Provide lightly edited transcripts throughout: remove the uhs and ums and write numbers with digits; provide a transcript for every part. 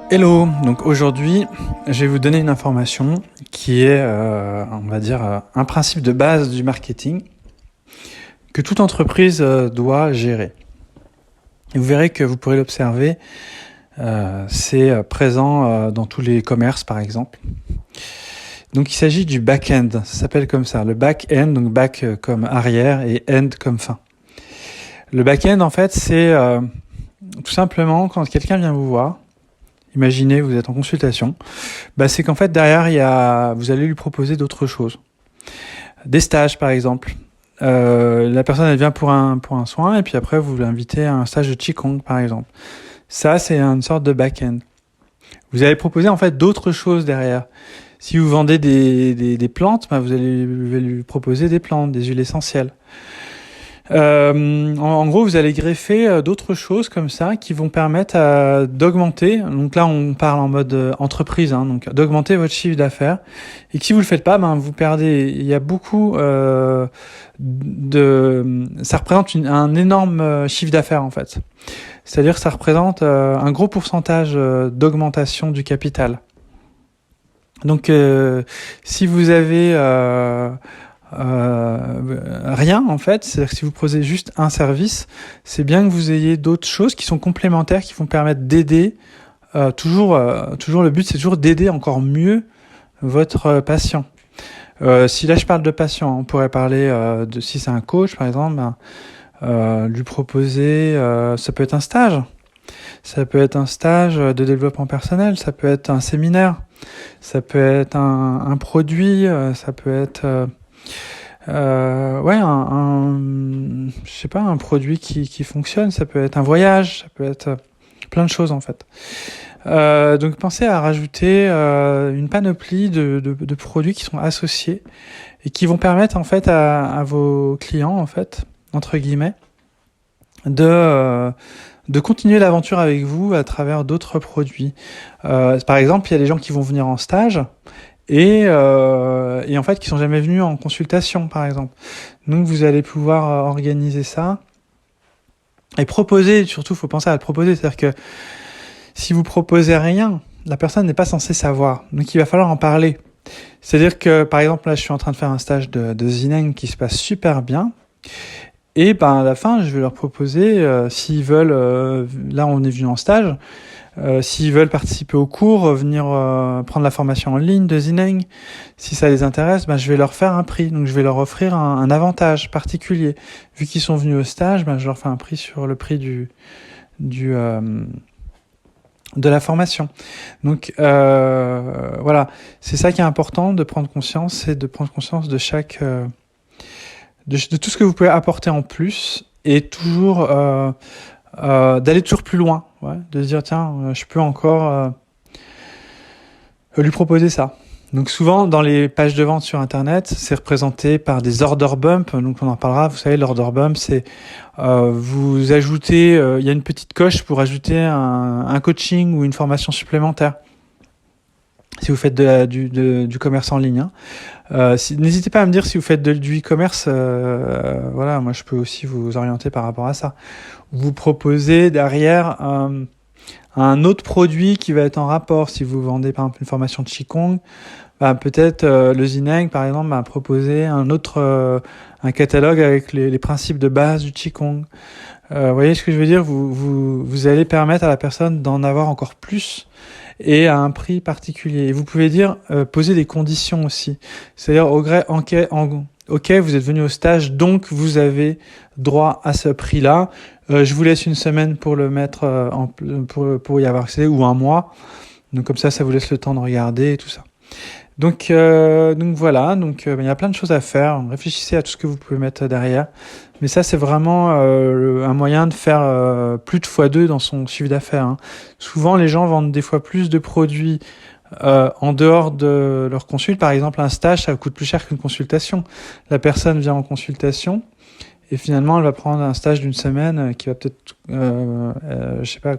Hello, donc aujourd'hui je vais vous donner une information qui est, on va dire, un principe de base du marketing que toute entreprise doit gérer. Et vous verrez que vous pourrez l'observer, c'est présent dans tous les commerces par exemple. Donc il s'agit du back-end, ça s'appelle comme ça, le back-end, donc back comme arrière et end comme fin. Le back-end en fait c'est tout simplement quand quelqu'un vient vous voir. Imaginez, vous êtes en consultation, c'est qu'en fait derrière, vous allez lui proposer d'autres choses. Des stages par exemple. La personne elle vient pour un soin et puis après vous l'invitez à un stage de Qigong par exemple. Ça c'est une sorte de back-end. Vous allez proposer en fait d'autres choses derrière. Si vous vendez des plantes, vous allez lui proposer des plantes, des huiles essentielles. En gros, vous allez greffer d'autres choses comme ça qui vont permettre d'augmenter. Donc là, on parle en mode entreprise, donc d'augmenter votre chiffre d'affaires. Et que si vous le faites pas, vous perdez. Il y a beaucoup ça représente un énorme chiffre d'affaires en fait. C'est-à-dire que ça représente un gros pourcentage d'augmentation du capital. Donc, si vous avez rien en fait, c'est-à-dire que si vous proposez juste un service, c'est bien que vous ayez d'autres choses qui sont complémentaires, qui vont permettre d'aider. Toujours le but, c'est toujours d'aider encore mieux votre patient. Si là je parle de patient, on pourrait parler de si c'est un coach par exemple, lui proposer, ça peut être un stage. Ça peut être un stage de développement personnel, ça peut être un séminaire, ça peut être un produit, ça peut être un produit qui fonctionne, ça peut être un voyage, ça peut être plein de choses en fait. Donc pensez à rajouter une panoplie de produits qui sont associés et qui vont permettre en fait à vos clients en fait, entre guillemets, de continuer l'aventure avec vous à travers d'autres produits. Par exemple, il y a des gens qui vont venir en stage et en fait qui sont jamais venus en consultation, par exemple. Donc vous allez pouvoir organiser ça et proposer. Surtout, il faut penser à le proposer, c'est-à-dire que si vous proposez rien, la personne n'est pas censée savoir. Donc il va falloir en parler. C'est-à-dire que, par exemple, là, je suis en train de faire un stage de Zineng qui se passe super bien. Et à la fin, je vais leur proposer, s'ils veulent, là on est venu en stage, s'ils veulent participer au cours, venir prendre la formation en ligne de Zineng, si ça les intéresse, je vais leur faire un prix. Donc je vais leur offrir un avantage particulier. Vu qu'ils sont venus au stage, je leur fais un prix sur le prix de la formation. Donc voilà, c'est ça qui est important de prendre conscience, c'est de prendre conscience de chaque... de tout ce que vous pouvez apporter en plus et toujours d'aller toujours plus loin, de se dire tiens, je peux encore lui proposer ça. Donc souvent dans les pages de vente sur internet, c'est représenté par des order bumps, donc on en parlera. Vous savez, l'order bump, c'est vous ajoutez, il y a une petite coche pour ajouter un coaching ou une formation supplémentaire. Si vous faites du commerce en ligne, n'hésitez pas à me dire si vous faites du e-commerce. Moi je peux aussi vous orienter par rapport à ça. Vous proposez derrière un autre produit qui va être en rapport. Si vous vendez par exemple une formation de Qigong, peut-être le Zineng par exemple proposer un catalogue avec les principes de base du Qigong. Vous voyez ce que je veux dire, vous allez permettre à la personne d'en avoir encore plus et à un prix particulier. Et vous pouvez poser des conditions aussi. C'est-à-dire, ok, vous êtes venu au stage, donc vous avez droit à ce prix-là. Je vous laisse une semaine pour le mettre pour y avoir accès, ou un mois. Donc comme ça vous laisse le temps de regarder et tout ça. Donc voilà, il y a plein de choses à faire. Réfléchissez à tout ce que vous pouvez mettre derrière. Mais ça, c'est vraiment un moyen de faire plus de x2 dans son chiffre d'affaires. Souvent, les gens vendent des fois plus de produits en dehors de leur consulte. Par exemple, un stage, ça coûte plus cher qu'une consultation. La personne vient en consultation et finalement, elle va prendre un stage d'une semaine qui va peut-être,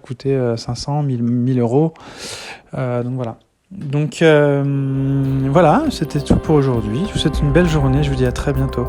coûter 500, 1000 euros. Donc voilà. Donc voilà, c'était tout pour aujourd'hui. Je vous souhaite une belle journée. Je vous dis à très bientôt.